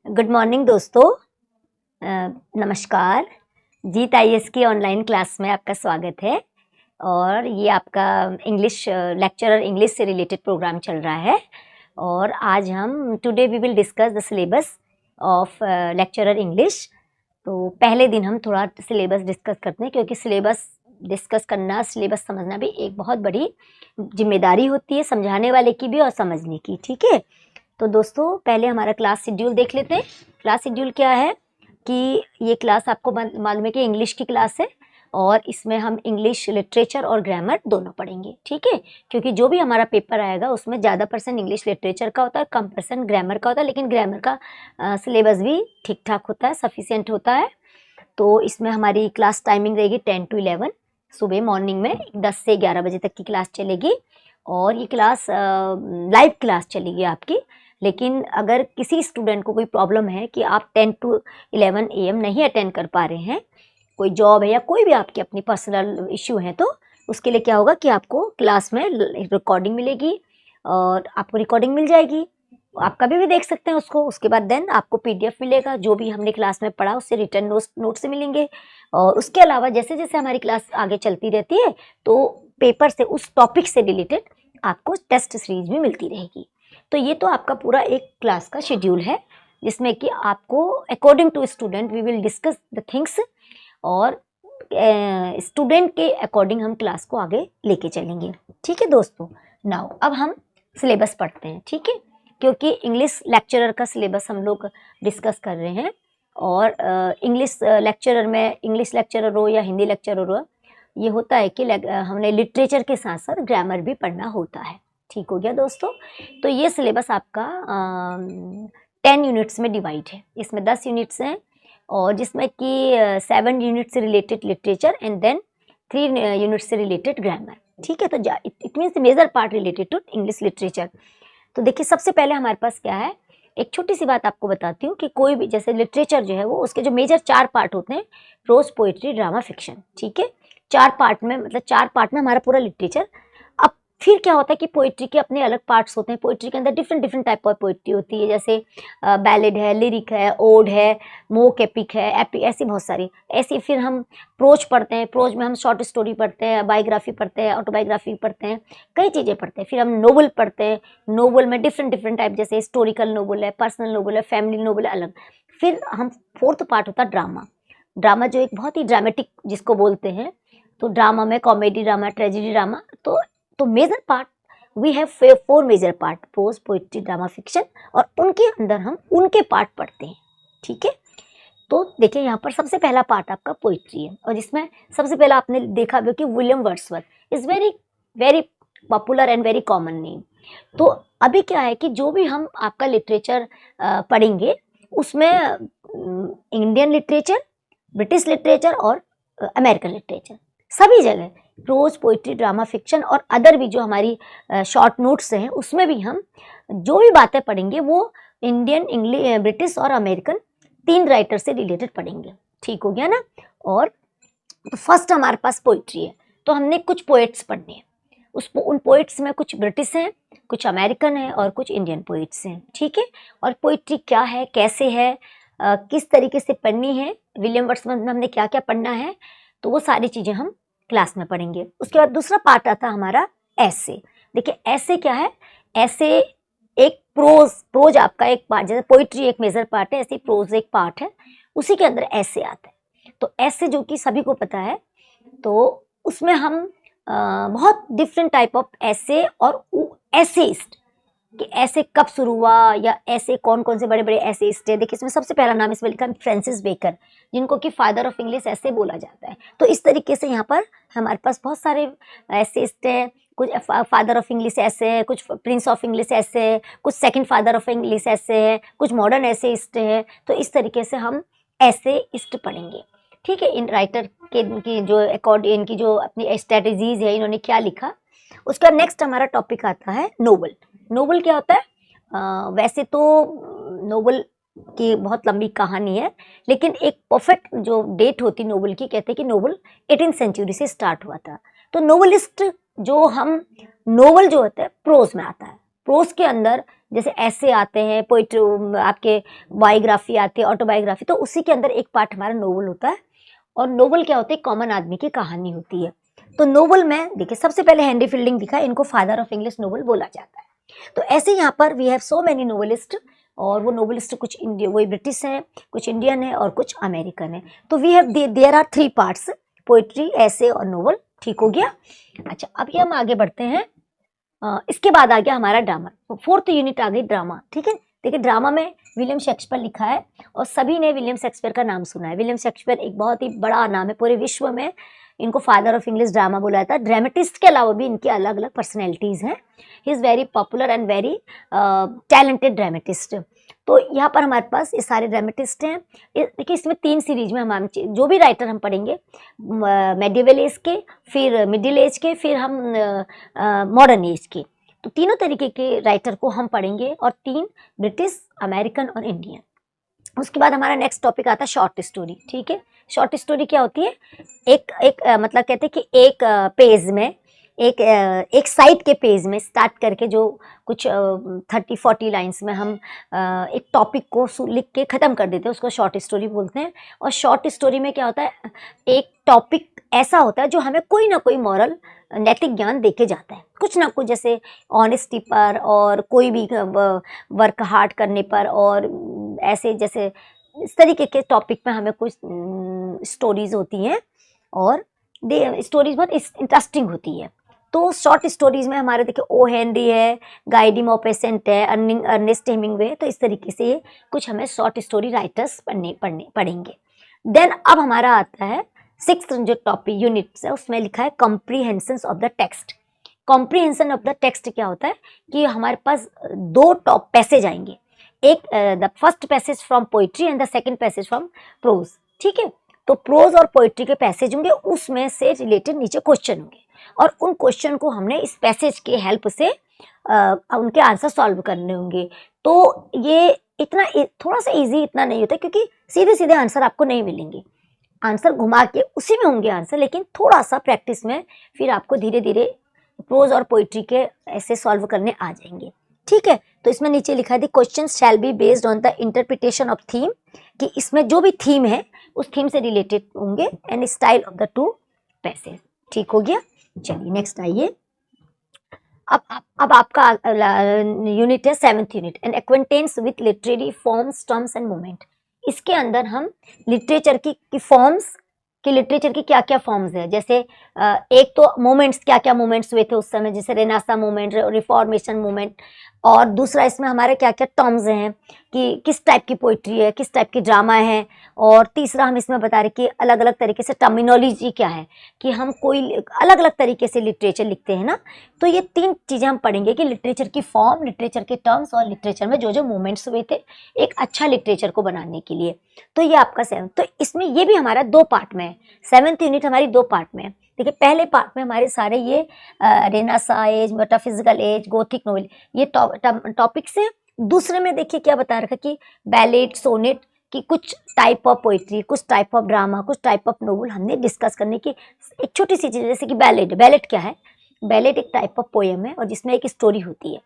Good morning दोस्तों। नमस्कार। Jeet IAS की ऑनलाइन क्लास में आपका स्वागत है। और ये आपका इंग्लिश लेक्चरर इंग्लिश से रिलेटेड प्रोग्राम चल रहा है। और आज हम today we will discuss the syllabus of lecturer English. तो पहले दिन हम थोड़ा सिलेबस डिस्कस करते हैं, क्योंकि सिलेबस डिस्कस करना, सिलेबस समझना भी एक बहुत बड़ी जिम्मेदारी होती है, समझाने वाले की भी और समझने की। ठीक है, तो दोस्तों पहले हमारा क्लास शेड्यूल देख लेते हैं। क्लास शेड्यूल क्या है कि ये क्लास आपको मालूम है कि इंग्लिश की क्लास है, और इसमें हम इंग्लिश लिटरेचर और ग्रामर दोनों पढ़ेंगे। ठीक है, क्योंकि जो भी हमारा पेपर आएगा उसमें ज़्यादा परसेंट इंग्लिश लिटरेचर का होता है, कम परसेंट ग्रामर का होता है, लेकिन ग्रामर का सिलेबस भी ठीक ठाक होता है, सफिशिएंट होता है। तो इसमें हमारी क्लास टाइमिंग रहेगी 10 to 11 सुबह मॉर्निंग में 10 से 11 बजे तक की क्लास चलेगी। और ये क्लास लाइव क्लास चलेगी आपकी। लेकिन अगर किसी स्टूडेंट को कोई प्रॉब्लम है कि आप 10 to 11 AM नहीं अटेंड कर पा रहे हैं, कोई जॉब है या कोई भी आपकी अपनी पर्सनल इश्यू है, तो उसके लिए क्या होगा कि आपको क्लास में रिकॉर्डिंग मिलेगी, और आपको रिकॉर्डिंग मिल जाएगी, आप कभी भी देख सकते हैं उसको। उसके बाद देन आपको PDF मिलेगा, जो भी हमने क्लास में पढ़ा उससे रिटर्न नोट से मिलेंगे। और उसके अलावा जैसे जैसे हमारी क्लास आगे चलती रहती है तो पेपर से, उस टॉपिक से रिलेटेड आपको टेस्ट सीरीज भी मिलती रहेगी। तो ये तो आपका पूरा एक क्लास का शेड्यूल है, जिसमें कि आपको according to student we will discuss the things, और स्टूडेंट के अकॉर्डिंग हम क्लास को आगे लेके चलेंगे। ठीक है दोस्तों, नाउ अब हम सिलेबस पढ़ते हैं। ठीक है, क्योंकि इंग्लिश लेक्चरर का सिलेबस हम लोग डिस्कस कर रहे हैं। और इंग्लिश लेक्चरर में, इंग्लिश लेक्चरर हो या हिंदी लेक्चरर हो, ये होता है कि हमने लिटरेचर के साथ साथ ग्रामर भी पढ़ना होता है। ठीक हो गया दोस्तों। तो ये सिलेबस आपका 10 यूनिट्स में डिवाइड है। इसमें 10 यूनिट्स हैं, और जिसमें कि 7 यूनिट से related literature and then 3 unit से रिलेटेड ग्रामर। ठीक है, तो it means major part related to English literature. तो देखिए, सबसे पहले हमारे पास क्या है, एक छोटी सी बात आपको बताती हूँ कि कोई भी जैसे लिटरेचर जो है वो, उसके जो मेजर 4 पार्ट होते हैं, प्रोज, पोइट्री, ड्रामा, फिक्शन। ठीक है, 4 पार्ट में, मतलब 4 पार्ट में हमारा पूरा लिटरेचर। अब फिर क्या होता है कि पोइट्री के अपने अलग पार्ट्स होते हैं। पोइट्री के अंदर different different type of poetry होती है, जैसे बैलेड है, लिरिक है, ओड है, मोक एपिक है, एपी, ऐसी बहुत सारी। ऐसी फिर हम प्रोज पढ़ते हैं। प्रोज में हम शॉर्ट स्टोरी पढ़ते हैं, बायोग्राफी पढ़ते हैं, ऑटोबायोग्राफी पढ़ते हैं, कई चीज़ें पढ़ते हैं। फिर हम नोवेल पढ़ते हैं। नोवेल में डिफरेंट डिफरेंट टाइप, जैसे हिस्टोरिकल नोवेल है, पर्सनल नोवेल है, फैमिली नोवेल है, अलग। फिर हम फोर्थ पार्ट होता है ड्रामा। ड्रामा जो एक बहुत ही ड्रामेटिक जिसको बोलते हैं। तो ड्रामा में कॉमेडी ड्रामा, ट्रेजेडी ड्रामा। तो major part we have 4 major part, prose, poetry, drama, fiction, और उनके अंदर हम उनके पार्ट पढ़ते हैं। ठीक है, तो देखिए यहाँ पर सबसे पहला पार्ट आपका पोइट्री है, और जिसमें सबसे पहला आपने देखा भी कि William Wordsworth is very very popular and very common name. तो अभी क्या है कि जो भी हम आपका लिटरेचर पढ़ेंगे, उसमें इंडियन लिटरेचर, ब्रिटिश लिटरेचर और अमेरिकन लिटरेचर, सभी जगह प्रोज, पोइट्री, ड्रामा, फिक्शन और अदर भी जो हमारी शॉर्ट नोट्स हैं, उसमें भी हम जो भी बातें पढ़ेंगे वो इंडियन, इंग्लिश, ब्रिटिश और अमेरिकन 3 राइटर से रिलेटेड पढ़ेंगे। ठीक हो गया ना। और तो फर्स्ट हमारे पास पोइट्री है, तो हमने कुछ पोएट्स पढ़ने हैं। उन पोइट्स में कुछ ब्रिटिश हैं, कुछ अमेरिकन हैं और कुछ इंडियन पोइट्स हैं। ठीक है, और पोइट्री क्या है, कैसे है, किस तरीके से पढ़नी है, विलियम वर्ड्सवर्थ में हमने क्या क्या पढ़ना है, तो वो सारी चीज़ें हम क्लास में पढ़ेंगे। उसके बाद दूसरा पार्ट आता है हमारा ऐसे। देखिए ऐसे क्या है, ऐसे एक प्रोज आपका एक पार्ट, जैसे पोइट्री एक मेजर पार्ट है, ऐसे प्रोज एक पार्ट है, उसी के अंदर ऐसे आता है। तो ऐसे जो कि सभी को पता है, तो उसमें हम बहुत डिफरेंट टाइप ऑफ ऐसे और एसेइस्ट, कि ऐसे कब शुरू हुआ, या ऐसे कौन कौन से बड़े बड़े एसेइस्ट है। देखिए इसमें सबसे पहला नाम इसमें लिखा है फ्रांसिस बेकर, जिनको कि फादर ऑफ इंग्लिश ऐसे बोला जाता है। तो इस तरीके से यहाँ पर हमारे पास बहुत सारे एसेइस्ट हैं। कुछ फादर ऑफ इंग्लिश ऐसे है, कुछ प्रिंस ऑफ इंग्लिश ऐसे है, कुछ सेकंड फादर ऑफ इंग्लिश ऐसे है, कुछ मॉडर्न एसेइस्ट हैं। तो इस तरीके से हम एसेइस्ट पढ़ेंगे। ठीक है, इन राइटर के इनकी जो इनकी जो अपनी स्ट्रेटजीज है, इन्होंने क्या लिखा। उसका नेक्स्ट हमारा टॉपिक आता है नोवेल। नोवेल क्या होता है, वैसे तो नोवेल की बहुत लंबी कहानी है, लेकिन एक परफेक्ट जो डेट होती नोवेल की, कहते हैं कि नोवेल 18th सेंचुरी से स्टार्ट हुआ था। तो नोवेलिस्ट जो हम, नोवेल जो होता है प्रोज में आता है। प्रोज के अंदर जैसे ऐसे आते हैं, पोइट्री, आपके बायोग्राफी आती है, ऑटोबायोग्राफी, तो उसी के अंदर एक पार्ट हमारा नोवेल होता है। और नोवेल क्या होती है? कॉमन आदमी की कहानी होती है। तो नोवेल में देखिए सबसे पहले हेनरी फील्डिंग दिखा, इनको फादर ऑफ इंग्लिश नोवेल बोला जाता है। तो ऐसे यहाँ पर we have so many novelist, और वो नोवेलिस्ट कुछ इंडिया, वही ब्रिटिश हैं, कुछ इंडियन है और कुछ अमेरिकन है। तो we have there are 3 parts, poetry, ऐसे और नोवेल। ठीक हो गया। अच्छा, अभी हम आगे बढ़ते हैं। इसके बाद आ गया हमारा ड्रामा। तो 4th यूनिट आ गई ड्रामा। ठीक है, देखिए ड्रामा में विलियम शेक्सपियर लिखा है, और सभी ने विलियम शेक्सपियर का नाम सुना है। विलियम शेक्सपियर एक बहुत ही बड़ा नाम है पूरे विश्व में, इनको फादर ऑफ इंग्लिश ड्रामा बोला जाता है। ड्रामेटिस्ट के अलावा भी इनकी अलग अलग पर्सनैलिटीज़ हैं। He is very popular and very talented dramatist. तो यहाँ पर हमारे पास ये सारे ड्रामेटिस्ट हैं। देखिए इसमें 3 सीरीज में हम जो भी राइटर हम पढ़ेंगे, मेडिवल एज के, फिर मिडिल एज के, फिर हम मॉडर्न एज के, तो तीनों तरीके के राइटर को हम पढ़ेंगे, और 3 ब्रिटिश, अमेरिकन और इंडियन। उसके बाद हमारा नेक्स्ट टॉपिक आता है शॉर्ट स्टोरी। ठीक है, शॉर्ट स्टोरी क्या होती है? मतलब कहते हैं कि एक पेज में, एक साइड के पेज में स्टार्ट करके जो कुछ 30-40 लाइंस में हम एक टॉपिक को लिख के ख़त्म कर देते हैं, उसको शॉर्ट स्टोरी बोलते हैं। और शॉर्ट स्टोरी में क्या होता है? एक टॉपिक ऐसा होता है जो हमें कोई ना कोई मॉरल, नैतिक ज्ञान देके जाता है, कुछ ना कुछ, जैसे ऑनेस्टी पर, और कोई भी वर्क हार्ड करने पर, और ऐसे जैसे इस तरीके के टॉपिक में हमें कुछ स्टोरीज होती हैं, और स्टोरीज बहुत इंटरेस्टिंग होती है। तो शॉर्ट स्टोरीज में हमारे देखिए ओ हेनरी है, गाय डी मॉपेसेंट है, अर्नेस्ट हेमिंग्वे, तो इस तरीके से कुछ हमें शॉर्ट स्टोरी राइटर्स पढ़ेंगे। देन अब हमारा आता है 6th जो टॉपिक यूनिट है, उसमें लिखा है comprehension of the text. Comprehension of the text क्या होता है कि हमारे पास 2 टॉप पैसेज आएंगे, एक the first passage from poetry and the second passage from prose. ठीक है, तो प्रोज और पोइट्री के पैसेज होंगे, उसमें से रिलेटेड नीचे क्वेश्चन होंगे, और उन क्वेश्चन को हमने इस पैसेज के हेल्प से उनके आंसर सॉल्व करने होंगे। तो ये इतना थोड़ा सा इजी इतना नहीं होता, क्योंकि सीधे सीधे आंसर आपको नहीं मिलेंगे, आंसर घुमा के उसी में होंगे आंसर, लेकिन थोड़ा सा प्रैक्टिस में फिर आपको धीरे धीरे प्रोज और पोइट्री के ऐसे सॉल्व करने आ जाएंगे। ठीक है, तो इसमें नीचे लिखा है the question shall be based on the interpretation of theme, कि इसमें जो भी थीम है उस थीम से रिलेटेड होंगे, and style of the 2 passage. ठीक हो गया। चलिए नेक्स्ट आइए। अब आपका यूनिट है 7th unit, and acquaintance with literary forms, terms and movement. इसके अंदर हम लिटरेचर की फॉर्म्स, कि लिटरेचर की क्या क्या फॉर्म्स है, जैसे एक तो मूवमेंट्स, क्या क्या मूवमेंट्स हुए थे उस समय, जैसे रेनेसां मूवमेंट, रिफॉर्मेशन मूवमेंट, और दूसरा इसमें हमारे क्या क्या टर्म्स हैं कि किस टाइप की पोइट्री है, किस टाइप की ड्रामा है, और तीसरा हम इसमें बता रहे कि अलग अलग तरीके से टर्मिनोलॉजी क्या है, कि हम कोई अलग अलग तरीके से लिटरेचर लिखते हैं ना। तो ये 3 चीज़ें हम पढ़ेंगे कि लिटरेचर की फॉर्म, लिटरेचर के टर्म्स, और लिटरेचर में जो जो मूवमेंट्स हुए थे एक अच्छा लिटरेचर को बनाने के लिए। तो ये आपका 7th, तो इसमें ये भी हमारा 2 पार्ट में है। 7th यूनिट हमारी 2 पार्ट में है। देखिए पहले पार्ट में हमारे सारे ये renaissance age, metaphysical age, gothic novel, ये टॉपिक्स हैं। दूसरे में देखिए क्या बता रखा कि बैलेट, सोनेट की कुछ टाइप ऑफ पोइट्री, कुछ टाइप ऑफ ड्रामा, कुछ टाइप ऑफ नोवेल हमने डिस्कस करने की एक छोटी सी चीज़, जैसे कि बैलेट क्या है? बैलेट एक टाइप ऑफ पोएम है, और जिसमें एक स्टोरी होती है।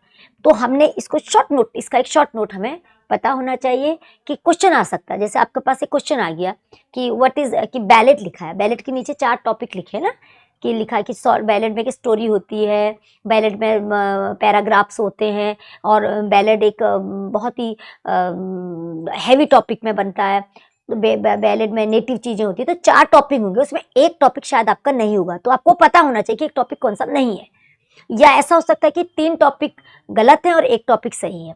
तो हमने इसको शॉर्ट नोट, इसका एक शॉर्ट नोट हमें पता होना चाहिए कि क्वेश्चन आ सकता है। जैसे आपके पास एक क्वेश्चन आ गया कि व्हाट इज, कि बैलेट लिखा है, बैलेट के नीचे 4 टॉपिक लिखे ना, कि लिखा है कि बैलेट में एक स्टोरी होती है, बैलेट में पैराग्राफ्स होते हैं, और बैलेट एक बहुत ही हैवी टॉपिक में बनता है, तो बैलेट में नेटिव चीज़ें होती है। तो 4 टॉपिक होंगे, उसमें एक टॉपिक शायद आपका नहीं होगा, तो आपको पता होना चाहिए कि एक टॉपिक कौन सा नहीं है, या ऐसा हो सकता है कि 3 टॉपिक गलत है और एक टॉपिक सही है।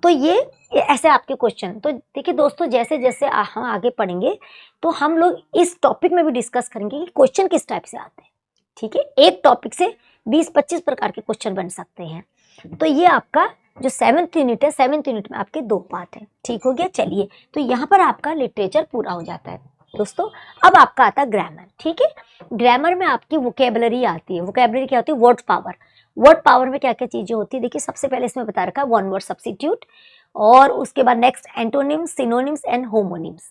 तो ये ऐसे आपके क्वेश्चन। तो देखिए दोस्तों, जैसे जैसे हम आगे पढ़ेंगे तो हम लोग इस टॉपिक में भी डिस्कस करेंगे कि क्वेश्चन किस टाइप से आते हैं। ठीक है, एक टॉपिक से 20-25 प्रकार के क्वेश्चन बन सकते हैं। तो ये आपका जो 7th यूनिट है, 7th यूनिट में आपके 2 पार्ट हैं। ठीक हो गया। चलिए, तो यहाँ पर आपका लिटरेचर पूरा हो जाता है दोस्तों। अब आपका आता है ग्रामर। ठीक है, ग्रामर में आपकी वोकेबलरी आती है। वोकेबलरी क्या होती है? Word power. वर्ड पावर में क्या क्या चीज़ें होती है? देखिए सबसे पहले इसमें बता रखा है 1 वर्ड सब्स्टिट्यूट, और उसके बाद next antonyms, synonyms and homonyms.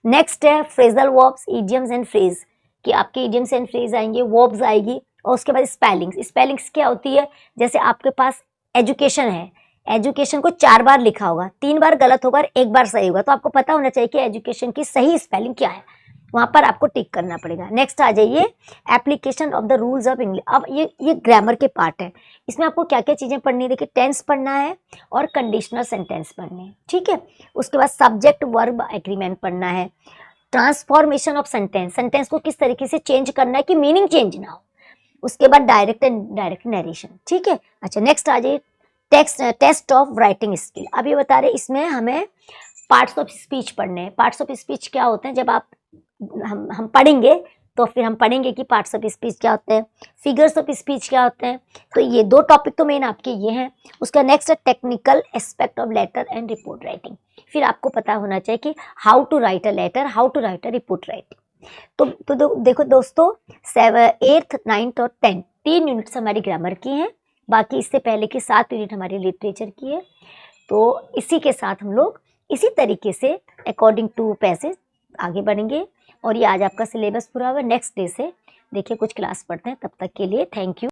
Next है phrasal verbs, idioms and phrase, कि आपके इडियम्स एंड फ्रेज आएंगे, वर्ब्स आएगी, और उसके बाद स्पेलिंग्स। स्पेलिंग्स क्या होती है? जैसे आपके पास एजुकेशन है, एजुकेशन को 4 बार लिखा होगा, 3 बार गलत होगा और 1 बार सही होगा। तो आपको पता होना चाहिए कि एजुकेशन की सही स्पेलिंग क्या है, वहाँ पर आपको टिक करना पड़ेगा। नेक्स्ट आ जाइए, application of the rules of English. अब ये ग्रामर के पार्ट है, इसमें आपको क्या क्या चीज़ें पढ़नी है, देखिए टेंस पढ़ना है और कंडीशनल सेंटेंस पढ़ने हैं, ठीक है। उसके बाद सब्जेक्ट वर्ब एग्रीमेंट पढ़ना है, ट्रांसफॉर्मेशन ऑफ सेंटेंस, सेंटेंस को किस तरीके से चेंज करना है कि मीनिंग चेंज ना हो। उसके बाद डायरेक्ट एंड डायरेक्ट नरेशन, ठीक है। अच्छा, नेक्स्ट आ जाइए टेस्ट ऑफ राइटिंग स्किल। अब ये बता रहे इसमें हमें पार्ट्स ऑफ स्पीच पढ़ने हैं। पार्ट्स ऑफ स्पीच क्या होते हैं, जब आप हम पढ़ेंगे तो फिर हम पढ़ेंगे कि पार्ट्स ऑफ स्पीच क्या होते हैं, फिगर्स ऑफ स्पीच क्या होते हैं। तो ये 2 टॉपिक तो मेन आपके ये हैं। उसका नेक्स्ट है technical aspect of letter and report writing. फिर आपको पता होना चाहिए कि how to write a letter, how to write a report writing. तो देखो दोस्तों, 8th 9th और 10th 3 यूनिट्स हमारी ग्रामर की हैं, बाकी इससे पहले की 7 यूनिट हमारी लिटरेचर की है। तो इसी के साथ हम लोग इसी तरीके से अकॉर्डिंग टू पैसेज आगे बढ़ेंगे। और ये आज आपका सिलेबस पूरा हुआ। नेक्स्ट डे से देखिए कुछ क्लास पढ़ते हैं, तब तक के लिए थैंक यू।